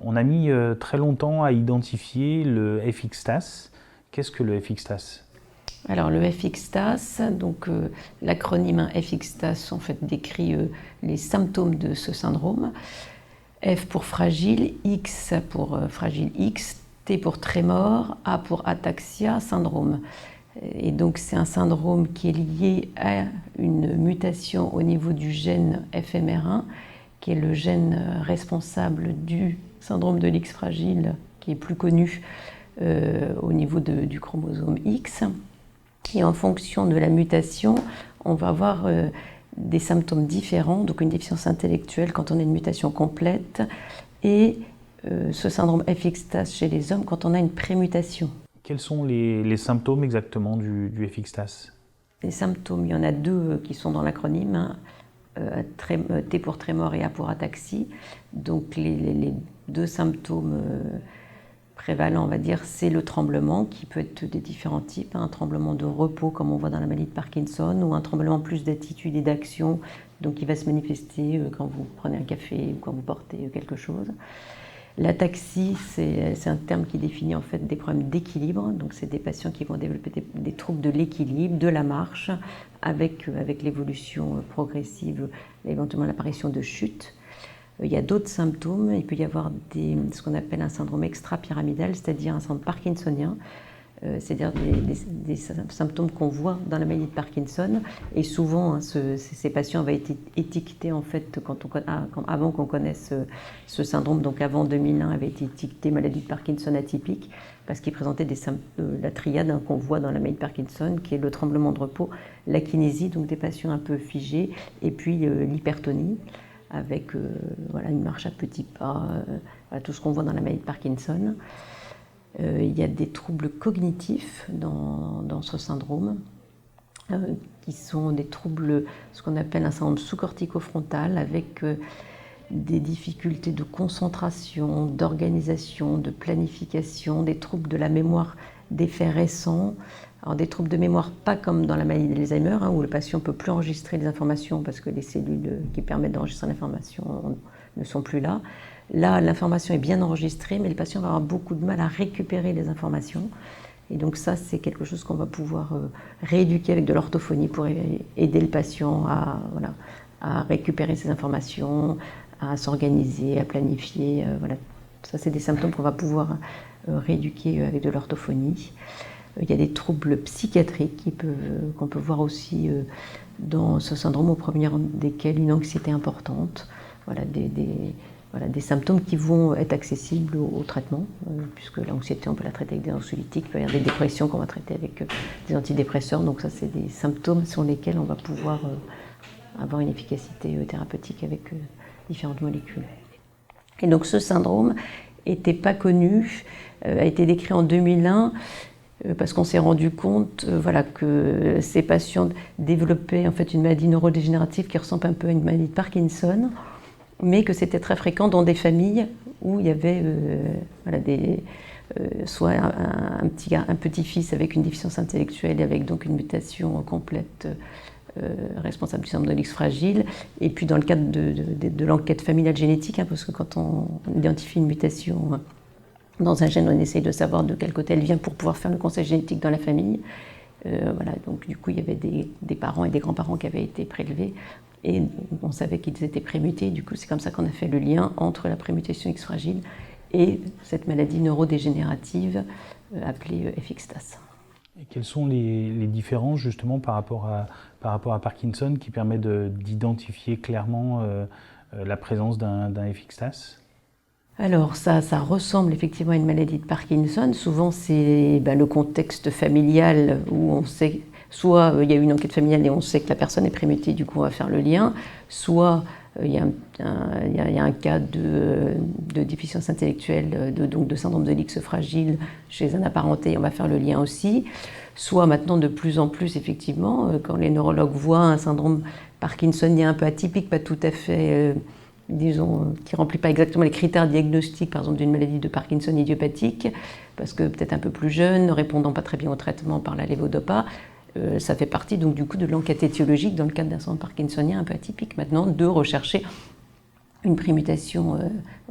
On a mis très longtemps à identifier le FXTAS. Qu'est-ce que le FXTAS? Alors le FXTAS, donc l'acronyme FXTAS en fait décrit les symptômes de ce syndrome. F pour fragile, X pour fragile X, T pour trémor, A pour ataxia syndrome. Et donc c'est un syndrome qui est lié à une mutation au niveau du gène FMR1, qui est le gène responsable du syndrome de l'X fragile, qui est plus connu au niveau du chromosome X. Et en fonction de la mutation, on va avoir des symptômes différents, donc une déficience intellectuelle quand on a une mutation complète, et ce syndrome FXTAS chez les hommes quand on a une prémutation. Quels sont les symptômes exactement du FXTAS? Les symptômes, il y en a deux qui sont dans l'acronyme, hein, T pour trémor et A pour ataxie. Donc les deux symptômes prévalent, on va dire, c'est le tremblement qui peut être de différents types, un tremblement de repos comme on voit dans la maladie de Parkinson, ou un tremblement plus d'attitude et d'action, donc qui va se manifester quand vous prenez un café ou quand vous portez quelque chose. L'ataxie, c'est un terme qui définit en fait des problèmes d'équilibre, donc c'est des patients qui vont développer des troubles de l'équilibre, de la marche, avec l'évolution progressive, éventuellement l'apparition de chutes. Il y a d'autres symptômes, il peut y avoir ce qu'on appelle un syndrome extra-pyramidal, c'est-à-dire un syndrome parkinsonien, c'est-à-dire des symptômes qu'on voit dans la maladie de Parkinson. Et souvent, hein, ces patients avaient été étiquetés en fait avant qu'on connaisse ce syndrome, donc avant 2001, avaient été étiquetés maladie de Parkinson atypique, parce qu'ils présentaient la triade qu'on voit dans la maladie de Parkinson, qui est le tremblement de repos, la kinésie, donc des patients un peu figés, et puis l'hypertonie, avec une marche à petits pas, tout ce qu'on voit dans la maladie de Parkinson. Il y a des troubles cognitifs dans ce syndrome, qui sont des troubles, ce qu'on appelle un syndrome sous-cortico-frontal, avec des difficultés de concentration, d'organisation, de planification, des troubles de la mémoire des faits récents. Alors des troubles de mémoire pas comme dans la maladie d'Alzheimer, où le patient ne peut plus enregistrer les informations parce que les cellules qui permettent d'enregistrer l'information ne sont plus là. Là, l'information est bien enregistrée, mais le patient va avoir beaucoup de mal à récupérer les informations. Et donc ça, c'est quelque chose qu'on va pouvoir rééduquer avec de l'orthophonie pour aider le patient à récupérer ces informations, à s'organiser, à planifier. Ça, c'est des symptômes qu'on va pouvoir rééduquer avec de l'orthophonie. Il y a des troubles psychiatriques qu'on peut voir aussi dans ce syndrome, au premier rang desquels une anxiété importante. Des symptômes qui vont être accessibles au traitement, puisque l'anxiété, on peut la traiter avec des anxiolytiques, il peut y avoir des dépressions qu'on va traiter avec des antidépresseurs. Donc ça, c'est des symptômes sur lesquels on va pouvoir avoir une efficacité thérapeutique avec différentes molécules. Et donc ce syndrome n'était pas connu, a été décrit en 2001, parce qu'on s'est rendu compte que ces patients développaient en fait une maladie neurodégénérative qui ressemble un peu à une maladie de Parkinson, mais que c'était très fréquent dans des familles où il y avait soit un petit-fils avec une déficience intellectuelle et avec donc une mutation complète responsable du syndrome de l'X fragile, et puis dans le cadre de l'enquête familiale génétique, parce que quand on identifie une mutation dans un gène, on essaye de savoir de quel côté elle vient pour pouvoir faire le conseil génétique dans la famille. Donc du coup, il y avait des parents et des grands-parents qui avaient été prélevés et on savait qu'ils étaient prémutés. Du coup, c'est comme ça qu'on a fait le lien entre la prémutation X fragile et cette maladie neurodégénérative appelée FXTAS. Et quelles sont les différences justement par rapport à Parkinson qui permet d'identifier clairement la présence d'un FXTAS? Alors ça ressemble effectivement à une maladie de Parkinson. Souvent c'est le contexte familial où on sait, soit il y a eu une enquête familiale et on sait que la personne est prémutée, du coup on va faire le lien, soit il y a un cas de déficience intellectuelle, donc de syndrome de l'X fragile chez un apparenté, on va faire le lien aussi. Soit maintenant de plus en plus effectivement, quand les neurologues voient un syndrome parkinsonien un peu atypique, pas tout à fait disons, qui ne remplit pas exactement les critères diagnostiques, par exemple, d'une maladie de Parkinson idiopathique, parce que peut-être un peu plus jeune, ne répondant pas très bien au traitement par la lévodopa. Ça fait partie donc du coup de l'enquête étiologique dans le cadre d'un syndrome parkinsonien un peu atypique maintenant de rechercher une prémutation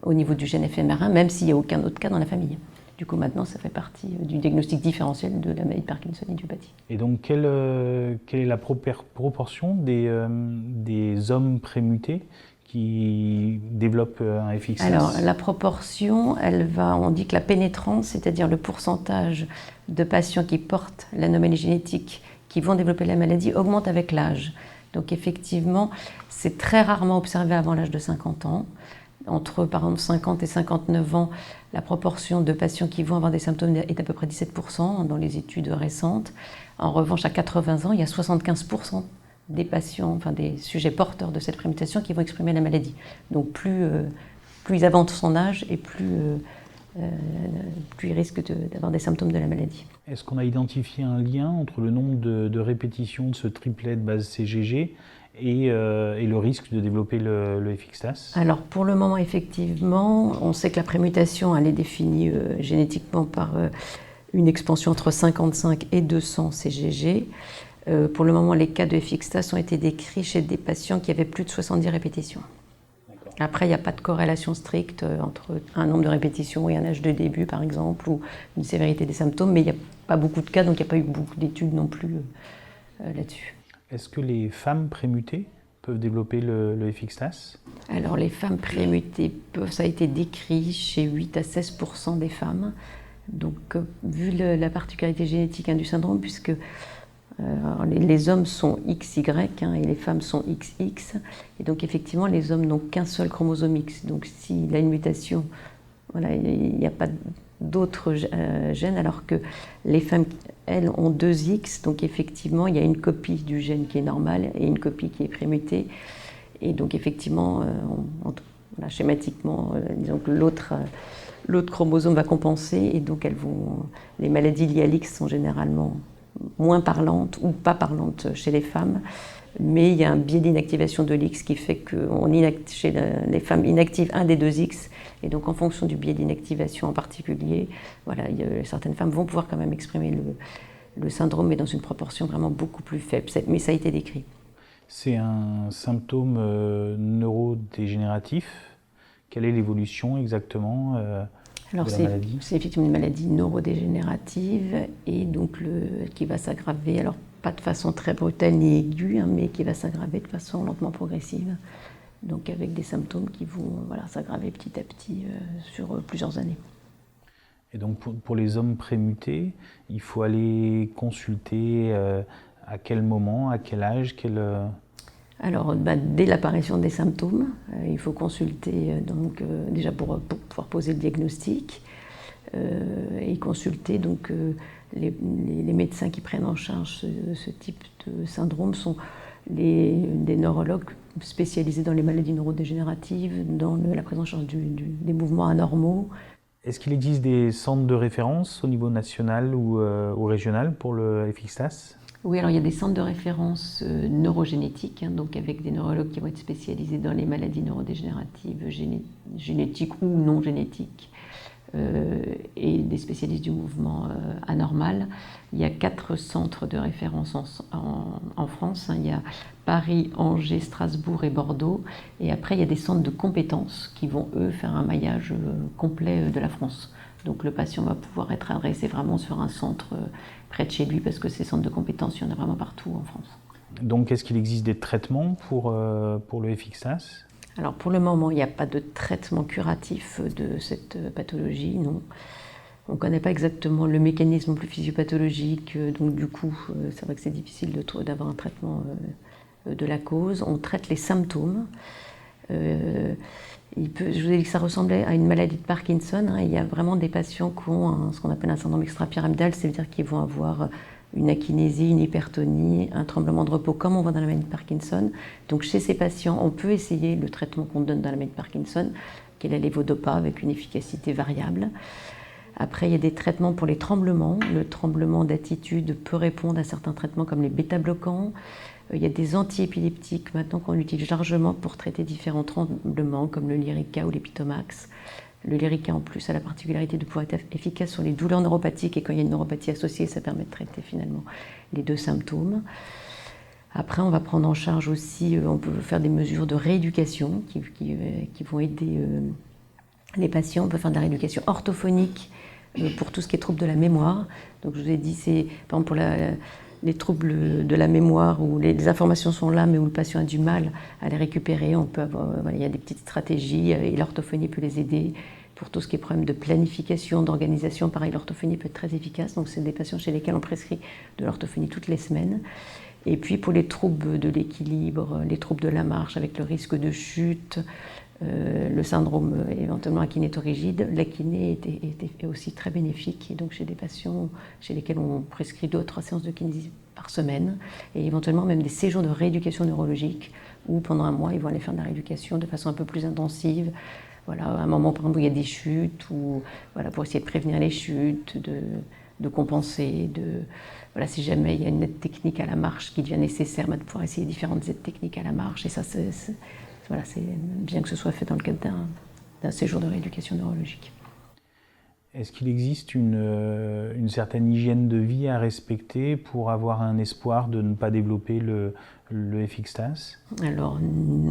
au niveau du gène FMR1, même s'il n'y a aucun autre cas dans la famille. Du coup maintenant ça fait partie du diagnostic différentiel de la maladie de Parkinson idiopathique. Et donc quelle est la proportion des hommes prémutés qui développent un FXS? Alors la proportion, on dit que la pénétrance, c'est-à-dire le pourcentage de patients qui portent l'anomalie génétique qui vont développer la maladie, augmente avec l'âge. Donc effectivement, c'est très rarement observé avant l'âge de 50 ans. Entre par exemple 50 et 59 ans, la proportion de patients qui vont avoir des symptômes est à peu près 17% dans les études récentes. En revanche, à 80 ans, il y a 75% des patients, enfin des sujets porteurs de cette prémutation qui vont exprimer la maladie. Donc plus ils avancent son âge et plus ils risquent d'avoir des symptômes de la maladie. Est-ce qu'on a identifié un lien entre le nombre de répétitions de ce triplet de base CGG et le risque de développer le FXTAS? Alors pour le moment, effectivement, on sait que la prémutation elle est définie génétiquement par une expansion entre 55 et 200 CGG. Pour le moment, les cas de FXTAS ont été décrits chez des patients qui avaient plus de 70 répétitions. Après, il n'y a pas de corrélation stricte entre un nombre de répétitions et un âge de début, par exemple, ou une sévérité des symptômes, mais il n'y a pas beaucoup de cas, donc il n'y a pas eu beaucoup d'études non plus là-dessus. Est-ce que les femmes prémutées peuvent développer le FXTAS? Alors, les femmes prémutées, ça a été décrit chez 8 à 16% des femmes. Donc, vu la particularité génétique du syndrome, puisque les hommes sont XY et les femmes sont XX, et donc effectivement les hommes n'ont qu'un seul chromosome X. Donc s'il a une mutation, voilà, il n'y a pas d'autres gènes, alors que les femmes, elles, ont 2 X, donc effectivement il y a une copie du gène qui est normale et une copie qui est prémutée. Et donc effectivement, schématiquement, disons que l'autre chromosome va compenser, et donc les maladies liées à l'X sont généralement moins parlantes ou pas parlantes chez les femmes, mais il y a un biais d'inactivation de l'X qui fait que chez les femmes inactive un des 2 X, et donc en fonction du biais d'inactivation en particulier, voilà, certaines femmes vont pouvoir quand même exprimer le syndrome, mais dans une proportion vraiment beaucoup plus faible, mais ça a été décrit. C'est un symptôme neurodégénératif. Quelle est l'évolution exactement Alors c'est effectivement une maladie neurodégénérative et donc qui va s'aggraver, alors pas de façon très brutale ni aiguë, mais qui va s'aggraver de façon lentement progressive, donc avec des symptômes qui vont s'aggraver petit à petit sur plusieurs années. Et donc pour les hommes prémutés, il faut aller consulter à quel moment, à quel âge, Alors, dès l'apparition des symptômes, il faut consulter déjà pour pouvoir poser le diagnostic et consulter donc les médecins qui prennent en charge ce type de syndrome sont des neurologues spécialisés dans les maladies neurodégénératives, dans la prise en charge des mouvements anormaux. Est-ce qu'il existe des centres de référence au niveau national ou régional pour le FXTAS? Oui, alors il y a des centres de référence neurogénétiques, donc avec des neurologues qui vont être spécialisés dans les maladies neurodégénératives génétiques ou non génétiques, et des spécialistes du mouvement anormal. Il y a 4 centres de référence en France. Il y a Paris, Angers, Strasbourg et Bordeaux. Et après, il y a des centres de compétences qui vont, eux, faire un maillage complet de la France. Donc le patient va pouvoir être adressé vraiment sur un centre près de chez lui, parce que ces centres de compétences, il y en a vraiment partout en France. Donc est-ce qu'il existe des traitements pour le FXTAS? Alors pour le moment, il n'y a pas de traitement curatif de cette pathologie, non. On ne connaît pas exactement le mécanisme plus physiopathologique, donc du coup, c'est vrai que c'est difficile d'avoir un traitement de la cause. On traite les symptômes. Je vous ai dit que ça ressemblait à une maladie de Parkinson. Il y a vraiment des patients qui ont ce qu'on appelle un syndrome extrapyramidal, c'est-à-dire qu'ils vont avoir une akinésie, une hypertonie, un tremblement de repos, comme on voit dans la maladie de Parkinson. Donc chez ces patients, on peut essayer le traitement qu'on donne dans la maladie de Parkinson, qui est la lévodopa, avec une efficacité variable. Après, il y a des traitements pour les tremblements. Le tremblement d'attitude peut répondre à certains traitements comme les bêta-bloquants. Il y a des antiépileptiques maintenant qu'on utilise largement pour traiter différents tremblements comme le Lyrica ou l'Epitomax. Le Lyrica en plus a la particularité de pouvoir être efficace sur les douleurs neuropathiques et quand il y a une neuropathie associée, ça permet de traiter finalement les deux symptômes. Après, on va prendre en charge aussi, on peut faire des mesures de rééducation qui vont aider les patients. On peut faire de la rééducation orthophonique pour tout ce qui est troubles de la mémoire. Donc je vous ai dit, c'est par exemple pour les troubles de la mémoire où les informations sont là mais où le patient a du mal à les récupérer. On peut avoir, il y a des petites stratégies et l'orthophonie peut les aider. Pour tout ce qui est problème de planification, d'organisation, pareil, l'orthophonie peut être très efficace. Donc c'est des patients chez lesquels on prescrit de l'orthophonie toutes les semaines. Et puis pour les troubles de l'équilibre, les troubles de la marche avec le risque de chute, le syndrome éventuellement akinétorigide, la kiné est aussi très bénéfique. Et donc chez des patients chez lesquels on prescrit 2 à 3 séances de kinésie par semaine et éventuellement même des séjours de rééducation neurologique où pendant un mois ils vont aller faire de la rééducation de façon un peu plus intensive. Voilà, à un moment par exemple où il y a des chutes, ou voilà, pour essayer de prévenir les chutes, de compenser, voilà, si jamais il y a une aide technique à la marche qui devient nécessaire, de pouvoir essayer différentes aides techniques à la marche. Et ça, voilà, c'est bien que ce soit fait dans le cadre d'un séjour de rééducation neurologique. Est-ce qu'il existe une certaine hygiène de vie à respecter pour avoir un espoir de ne pas développer le FXTAS? Alors,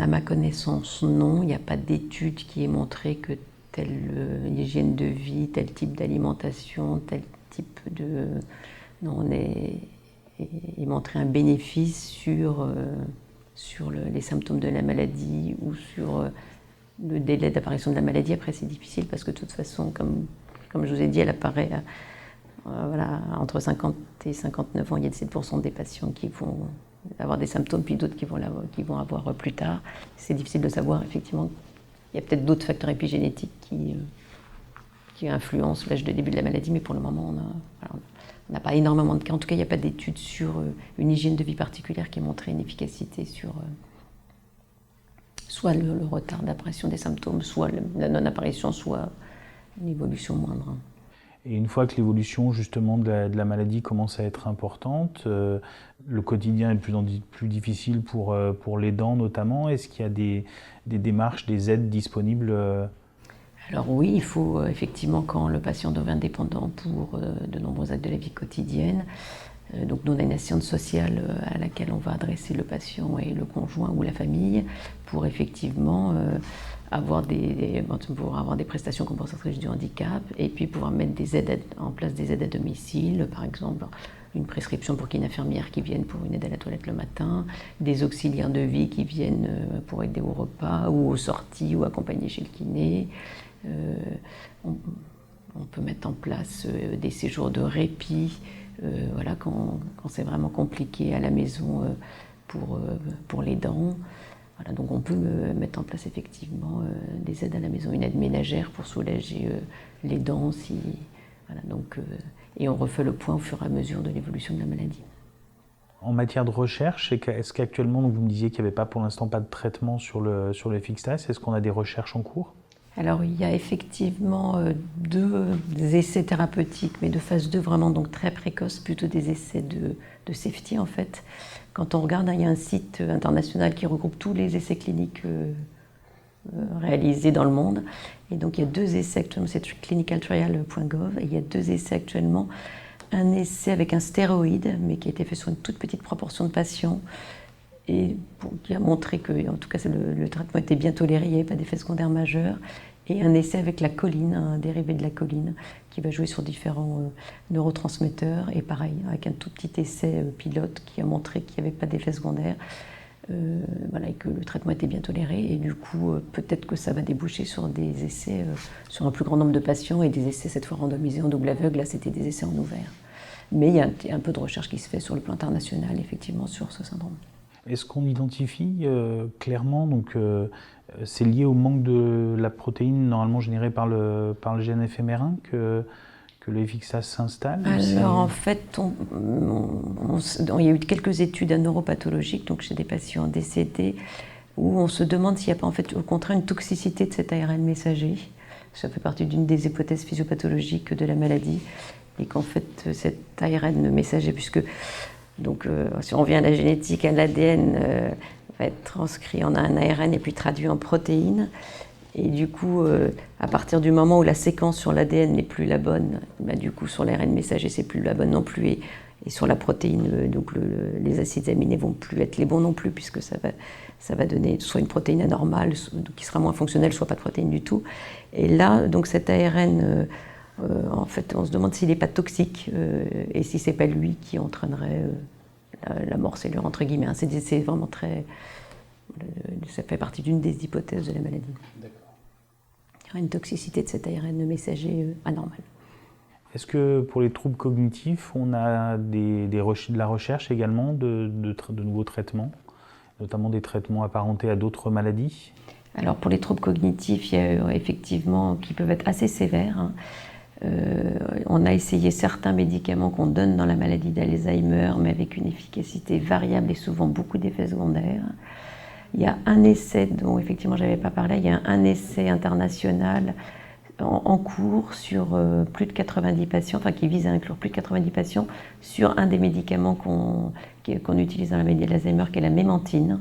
à ma connaissance, non. Il n'y a pas d'étude qui ait montré que telle hygiène de vie, tel type d'alimentation, tel type de... Non, il montrait un bénéfice sur les symptômes de la maladie ou sur le délai d'apparition de la maladie. Après, c'est difficile parce que de toute façon, comme je vous ai dit, elle apparaît voilà, entre 50 et 59 ans. Il y a 7% des patients qui vont avoir des symptômes, puis d'autres qui vont avoir plus tard. C'est difficile de savoir, effectivement. Il y a peut-être d'autres facteurs épigénétiques qui influencent l'âge de début de la maladie, mais pour le moment, on n'a pas énormément de cas. En tout cas, il n'y a pas d'études sur une hygiène de vie particulière qui ait montré une efficacité sur soit le retard d'apparition des symptômes, soit la non-apparition, soit une évolution moindre. Et une fois que l'évolution justement de la maladie commence à être importante, le quotidien est de plus en plus difficile pour l'aidant notamment. Est-ce qu'il y a des démarches, des aides disponibles? Alors oui, il faut effectivement, quand le patient devient dépendant pour de nombreux actes de la vie quotidienne, donc nous on a une assistante sociale à laquelle on va adresser le patient et le conjoint ou la famille pour effectivement avoir des prestations compensatrices du handicap et puis pouvoir mettre en place des aides à domicile, par exemple une prescription pour qu'il y ait une infirmière qui vienne pour une aide à la toilette le matin, des auxiliaires de vie qui viennent pour aider au repas ou aux sorties ou accompagner chez le kiné. On peut mettre en place des séjours de répit voilà, quand c'est vraiment compliqué à la maison pour les dents. Voilà, donc on peut mettre en place effectivement des aides à la maison, une aide ménagère pour soulager les dents. Voilà, donc, et on refait le point au fur et à mesure de l'évolution de la maladie. En matière de recherche, est-ce qu'actuellement, vous me disiez qu'il n'y avait pas pour l'instant pas de traitement sur le FXTAS, est-ce qu'on a des recherches en cours? Alors il y a effectivement 2 essais thérapeutiques, mais de phase 2 vraiment, donc très précoces, plutôt des essais de safety en fait. Quand on regarde, il y a un site international qui regroupe tous les essais cliniques réalisés dans le monde. Et donc il y a 2 essais actuellement, c'est clinicaltrial.gov, et il y a 2 essais actuellement. Un essai avec un stéroïde, mais qui a été fait sur une toute petite proportion de patients, et qui a montré que, en tout cas, le traitement était bien toléré, il n'y avait pas d'effets secondaires majeurs. Et un essai avec la choline, un dérivé de la choline, qui va jouer sur différents neurotransmetteurs. Et pareil, avec un tout petit essai pilote qui a montré qu'il n'y avait pas d'effets secondaires, voilà, et que le traitement était bien toléré. Et du coup, peut-être que ça va déboucher sur des essais sur un plus grand nombre de patients et des essais cette fois randomisés en double aveugle. Là, c'était des essais en ouvert. Mais il y a un peu de recherche qui se fait sur le plan international, effectivement, sur ce syndrome. Est-ce qu'on identifie clairement, donc c'est lié au manque de la protéine normalement générée par le gène FMR1 que le FXTAS s'installe? Alors en fait, il y a eu quelques études neuropathologiques, donc chez des patients décédés, où on se demande s'il n'y a pas en fait au contraire une toxicité de cet ARN messager. ça fait partie d'une des hypothèses physiopathologiques de la maladie, et qu'en fait cet ARN messager, puisque donc, si on revient à la génétique, l'ADN va être transcrit en un ARN et puis traduit en protéines. Et du coup, à partir du moment où la séquence sur l'ADN n'est plus la bonne, bah, du coup sur l'ARN messager c'est plus la bonne non plus, et sur la protéine, donc les acides aminés vont plus être les bons non plus, puisque ça va donner soit une protéine anormale qui sera moins fonctionnelle, soit pas de protéine du tout. Et là, donc cet ARN, en fait, on se demande s'il n'est pas toxique et si c'est pas lui qui entraînerait la mort cellulaire entre guillemets. C'est vraiment très, ça fait partie d'une des hypothèses de la maladie. D'accord. Il y aura une toxicité de cet ARN messager anormal. Est-ce que pour les troubles cognitifs, on a de la recherche également de nouveaux traitements, notamment des traitements apparentés à d'autres maladies? Alors pour les troubles cognitifs, il y a effectivement qui peuvent être assez sévères, hein. On a essayé certains médicaments qu'on donne dans la maladie d'Alzheimer, mais avec une efficacité variable et souvent beaucoup d'effets secondaires. Il y a un essai dont effectivement je n'avais pas parlé, il y a un essai international en cours sur plus de 90 patients, enfin qui vise à inclure plus de 90 patients sur un des médicaments qu'on utilise dans la maladie d'Alzheimer, qui est la mémantine.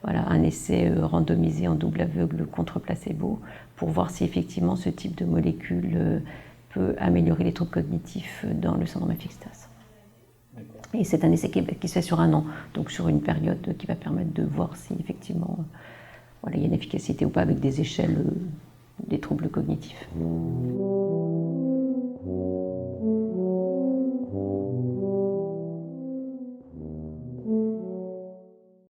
Voilà, un essai randomisé en double aveugle contre placebo pour voir si effectivement ce type de molécule peut améliorer les troubles cognitifs dans le syndrome FXTAS. Et c'est un essai qui se fait sur 1 an, donc sur une période qui va permettre de voir si effectivement voilà, il y a une efficacité ou pas avec des échelles des troubles cognitifs.